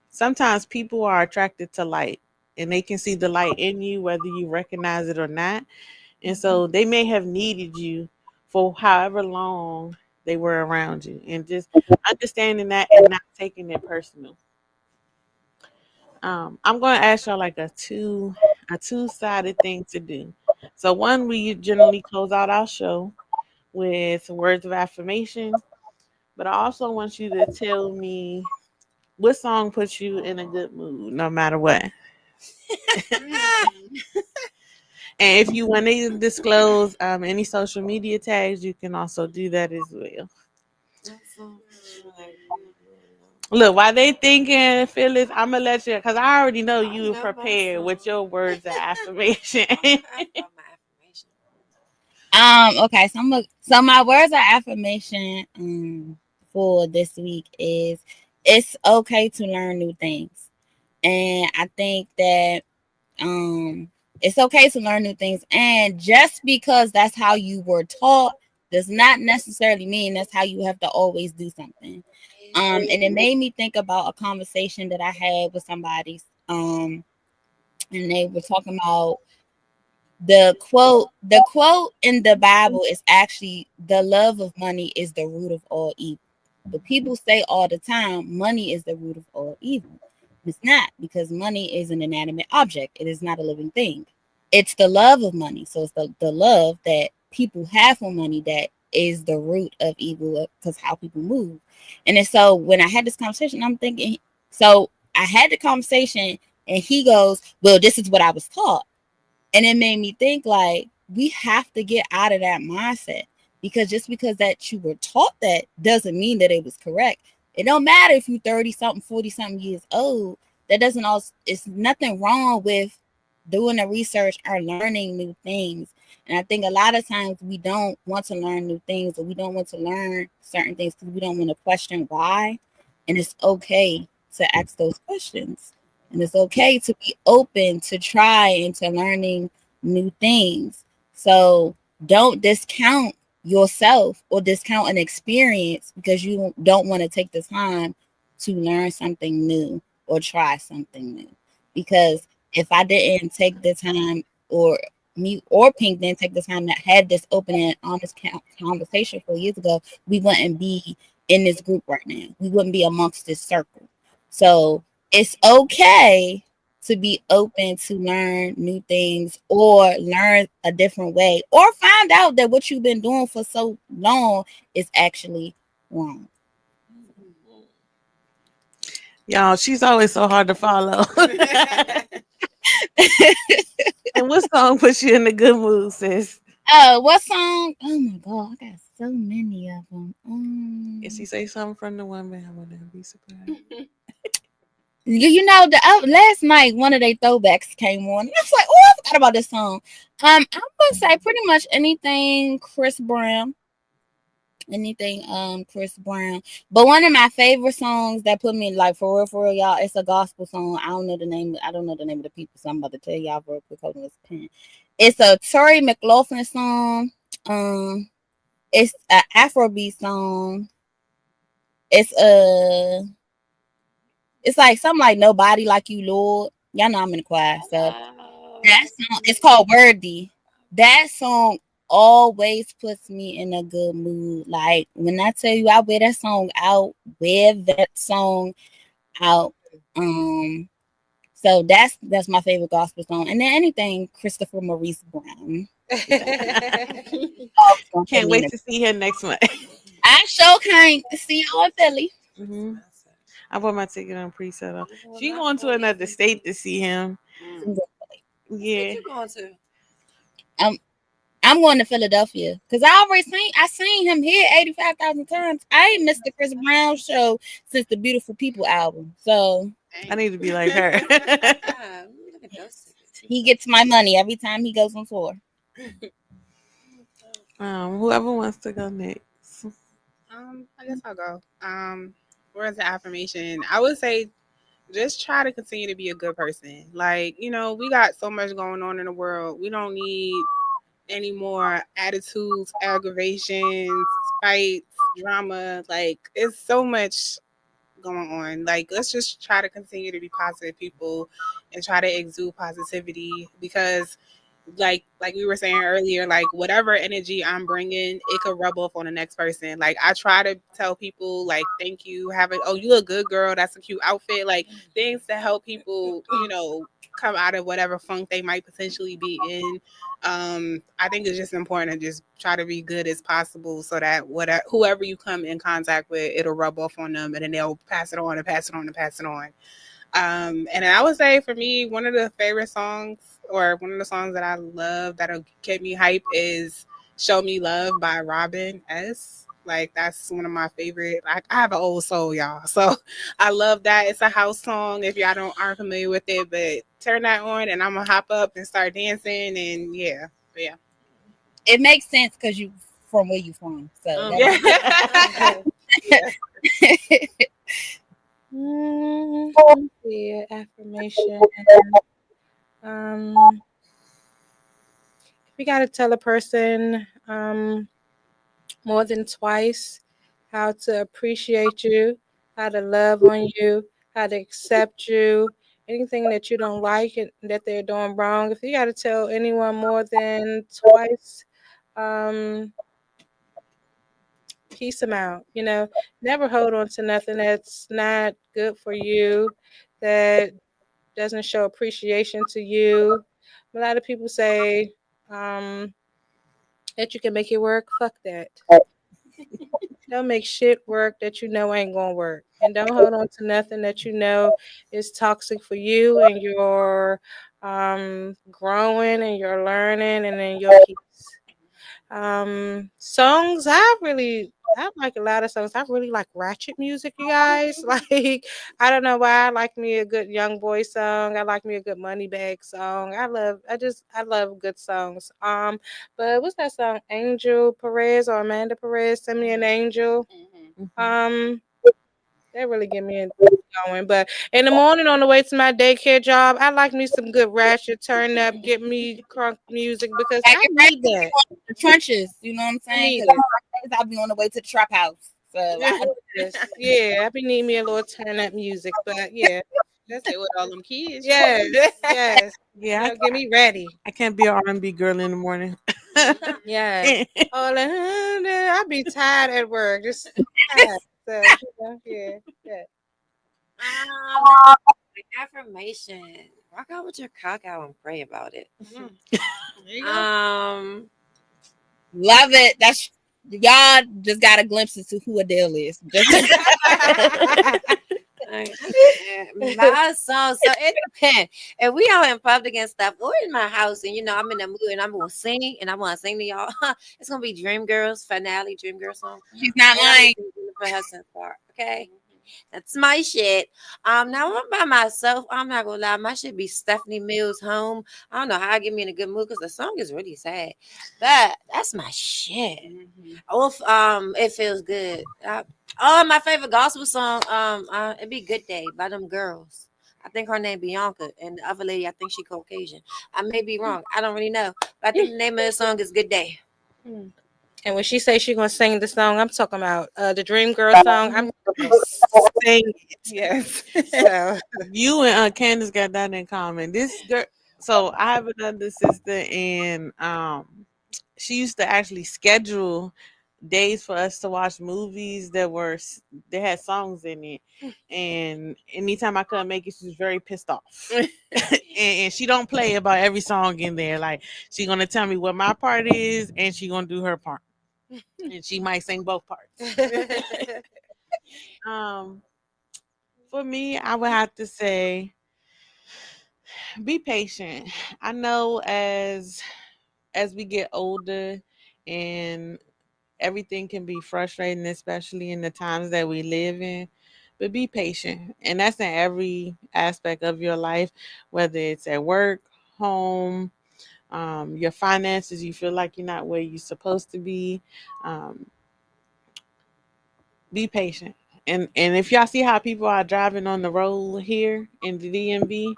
sometimes people are attracted to light, and they can see the light in you whether you recognize it or not. And so they may have needed you for however long they were around you, and just understanding that and not taking it personal. I'm going to ask y'all like a two-sided thing to do. So one, we generally close out our show with words of affirmation, but I also want you to tell me what song puts you in a good mood, no matter what. And if you want to disclose any social media tags, you can also do that as well. Look, while they thinking, Phyllis, I'm gonna let you, because I already know you prepared with your words of affirmation. Okay, so my words of affirmation for this week is it's okay to learn new things. And I think that it's okay to learn new things, and just because that's how you were taught does not necessarily mean that's how you have to always do something. And it made me think about a conversation that I had with somebody, and they were talking about the quote in the Bible is actually the love of money is the root of all evil. But people say all the time money is the root of all evil. It's not, because money is an inanimate object. It is not a living thing. It's the love of money. So it's the love that people have for money that is the root of evil, because how people move. And then so when I had this conversation, I'm thinking, so I had the conversation and he goes, well, this is what I was taught. And it made me think, like, we have to get out of that mindset, because just because that you were taught that doesn't mean that it was correct. It don't matter if you're 30 something, 40 something years old. That doesn't also, it's nothing wrong with doing the research or learning new things. And I think a lot of times we don't want to learn new things, or we don't want to learn certain things because we don't want to question why. And it's okay to ask those questions. And it's okay to be open to try and to learning new things. So don't discount yourself or discount an experience because you don't want to take the time to learn something new or try something new. Because if I didn't take the time, or me or Pink didn't take the time that had this open and honest conversation 4 years ago, we wouldn't be in this group right now. We wouldn't be amongst this circle. So it's okay to be open to learn new things or learn a different way or find out that what you've been doing for so long is actually wrong. Y'all, she's always so hard to follow. And what song puts you in a good mood, sis? What song? Oh my god, I got so many of them. If she say something from the woman, I wouldn't be surprised. You know, the last night one of their throwbacks came on. And I was like, oh, I forgot about this song. I'm gonna say pretty much anything Chris Brown. Chris Brown. But one of my favorite songs that put me, like, for real, y'all, it's a gospel song. I don't know the name of the people, so I'm about to tell y'all real quick. Hold on, this pen. It's a Terry McLaughlin song. It's an Afrobeat song. It's it's like something like Nobody Like You, Lord. Y'all know I'm in the choir, so that song, it's called Worthy. that song always puts me in a good mood. Like when I tell you I wear that song out, wear that song out. Um, so that's my favorite gospel song. And then anything Christopher Maurice Brown. Always gonna put Can't me in wait a, to see her next month. I sure can't see you in Philly. hmm I bought my ticket on pre-sale. She going to another state to see him. Yeah. You going to? Um, I'm going to Philadelphia because I seen him here 85,000 times. I ain't missed the Chris Brown show since the Beautiful People album. So I need to be like her. Look at those tickets. he gets my money every time he goes on tour. Whoever wants to go next. I guess I'll go. Where's the affirmation? I would say just try to continue to be a good person. Like, we got so much going on in the world. We don't need any more attitudes, aggravations, fights, drama. Like, it's so much going on. Like, let's just try to continue to be positive people and try to exude positivity because like we were saying earlier, like whatever energy I'm bringing, it could rub off on the next person. Like I try to tell people like thank you, oh you look good girl, that's a cute outfit, like things to help people, come out of whatever funk they might potentially be in. I think it's just important to just try to be good as possible so that whoever you come in contact with, it'll rub off on them and then they'll pass it on and pass it on and pass it on. And I would say for me, one of the favorite songs or one of the songs that I love that'll get me hype is Show Me Love by Robin S. Like that's one of my favorite. I have an old soul, y'all. So I love that. It's a house song if y'all aren't familiar with it, but turn that on and I'm gonna hop up and start dancing and yeah. But yeah. It makes sense because you from where you from. So Yeah. Let's see, affirmation. We got to tell a person more than twice how to appreciate you, how to love on you, how to accept you, anything that you don't like and that they're doing wrong. If you got to tell anyone more than twice, peace them out. Never hold on to nothing that's not good for you, that doesn't show appreciation to you. A lot of people say that you can make it work. Fuck that. Don't make shit work that you know ain't gonna work. And don't hold on to nothing that you know is toxic for you and your growing and your learning and then your peace. Songs, I like a lot of songs. I really like ratchet music, you guys. Like, I don't know why. I like me a good Young Boy song. I like me a good Moneybag song. I love good songs. But what's that song? Angel Perez or Amanda Perez, Send Me an Angel. Um, that really get me going. But in the morning on the way to my daycare job, I like me some good ratchet turn up, get me crunk music because I need that. The trenches, you know what I'm I saying? need Because I'll be on the way to the trap house. So it. Yeah, I be needing me a little turn up music, but yeah. That's it with all them kids. Yes, yes. Yeah, Get me ready. I can't be an R&B girl in the morning. Yes. All I be tired at work, just tired. So yeah, yeah. Affirmation. Rock out with your cock out and pray about it. There you go. love it. That's y'all just got a glimpse into who Adele is. My song, so it depends. If we out in public and stuff, or in my house, and I'm in the mood and I'm gonna sing, and I want to sing to y'all, it's gonna be Dream Girls finale, Dream Girl song. She's not lying. For Hudson Park, okay. That's my shit. Now I'm by myself. I'm not gonna lie, my shit be Stephanie Mills Home. I don't know how I get me in a good mood because the song is really sad, but that's my shit. It feels good. My favorite gospel song, it'd be Good Day by them girls. I think her name Bianca, and the other lady, I think she Caucasian. I may be wrong. I don't really know, but I think the name of the song is Good Day. And when she says she's gonna sing the song, I'm talking about the Dream Girl song. I'm gonna sing it. Yes. So You and Candace got that in common. This girl, So I have another sister, and she used to actually schedule days for us to watch movies that had songs in it. And anytime I couldn't make it, she was very pissed off. And she don't play about every song in there. Like, she gonna tell me what my part is, and she gonna do her part, and she might sing both parts. um, for me, I would have to say, be patient. I know as we get older, and everything can be frustrating, especially in the times that we live in. But be patient. And that's in every aspect of your life, whether it's at work, home, your finances, you feel like you're not where you're supposed to be. Um, be patient. And if y'all see how people are driving on the road here in the DMV,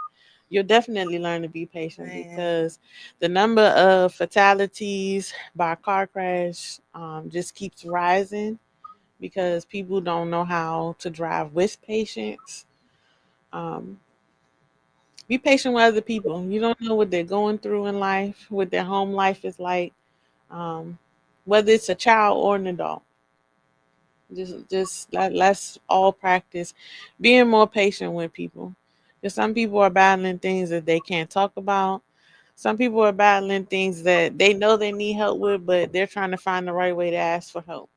you'll definitely learn to be patient, because the number of fatalities by car crash just keeps rising, because people don't know how to drive with patience. Um, be patient with other people. You don't know what they're going through in life, what their home life is like, um, whether it's a child or an adult. Let's all practice being more patient with people. Because some people are battling things that they can't talk about. Some people are battling things that they know they need help with, but they're trying to find the right way to ask for help.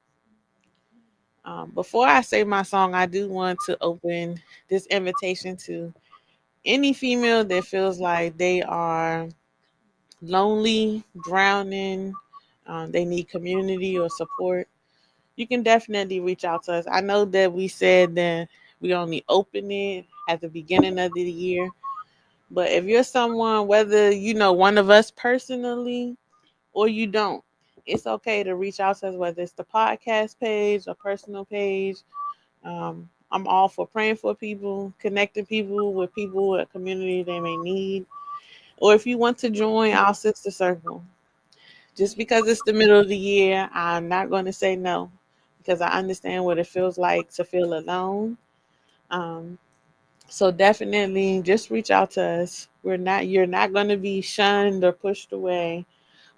Before I say my song, I do want to open this invitation to any female that feels like they are lonely, drowning, they need community or support. You can definitely reach out to us. I know that we said that we only open it at the beginning of the year, but if you're someone, whether you know one of us personally or you don't, it's okay to reach out to us, whether it's the podcast page or personal page. I'm all for praying for people, connecting people with a community they may need. Or if you want to join our sister circle, just because it's the middle of the year, I'm not going to say no, because I understand what it feels like to feel alone. Um, so definitely just reach out to us. You're not going to be shunned or pushed away.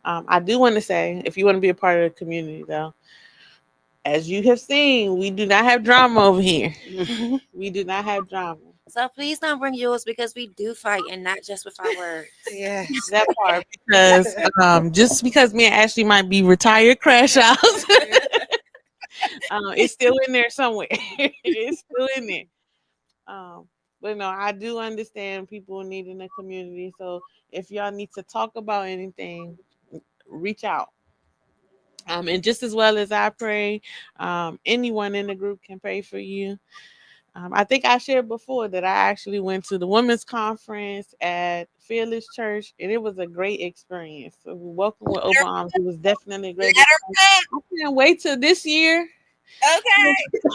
I do want to say, if you want to be a part of the community, though, as you have seen, we do not have drama over here. We do not have drama. So please don't bring yours because we do fight and not just with our words. Yes. That part, because just because me and Ashley might be retired crash outs, it's still in there somewhere. It's still in there. Um, but no, I do understand people needing a community. So if y'all need to talk about anything, reach out. And just as well as I pray, anyone in the group can pray for you. I think I shared before that I actually went to the women's conference at Fearless Church, and it was a great experience. So welcome with open arms. It was definitely a great Let her experience. I can't wait till this year. go. Okay.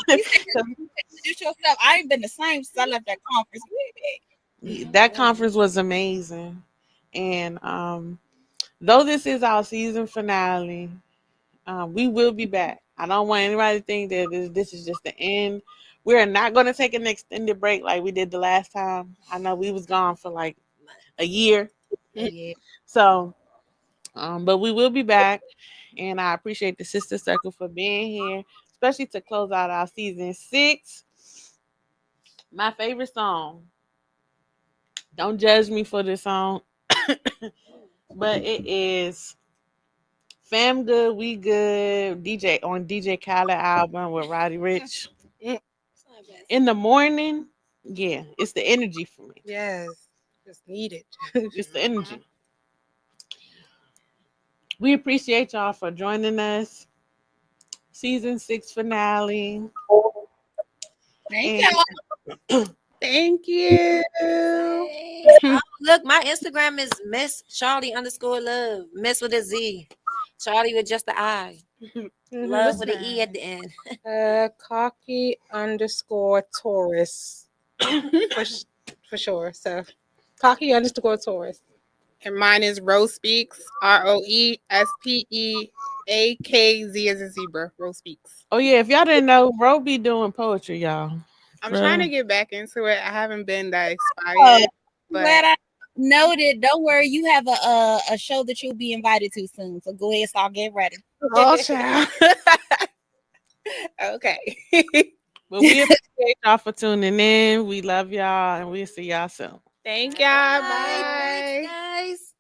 You said introduce yourself. I ain't been the same since I left that conference. That conference was amazing. And though this is our season finale, we will be back. I don't want anybody to think that this is just the end. We're not going to take an extended break like we did the last time. I know we was gone for like a year. Yeah. So, but we will be back. And I appreciate the Sister Circle for being here, especially to close out our season 6. My favorite song. Don't judge me for this song, but it is Fam Good, We Good, DJ Khaled album with Roddy Rich. In the morning, yeah, it's the energy for me. Yes. Just need it. It's the energy. We appreciate y'all for joining us. Season 6 finale. Thank And y'all. Thank you. Oh, look, my Instagram is Miss Charlie _ love. Miss with a Z. Charlie with just the I. Love with an E at the end. Cocky _ Taurus. For sure. So cocky _ Taurus. And mine is Rose Speaks. ROESPEAKZ as a zebra. Rose Speaks. oh yeah, if y'all didn't know, Ro be doing poetry, y'all. I'm For trying to get back into it. I haven't been that inspired, but Glad Noted. Don't worry. You have a show that you'll be invited to soon. So go ahead, start getting ready. Oh, child. Okay. But we appreciate y'all for tuning in. We love y'all, and we'll see y'all soon. Thank y'all. Bye. Bye. Thanks, guys.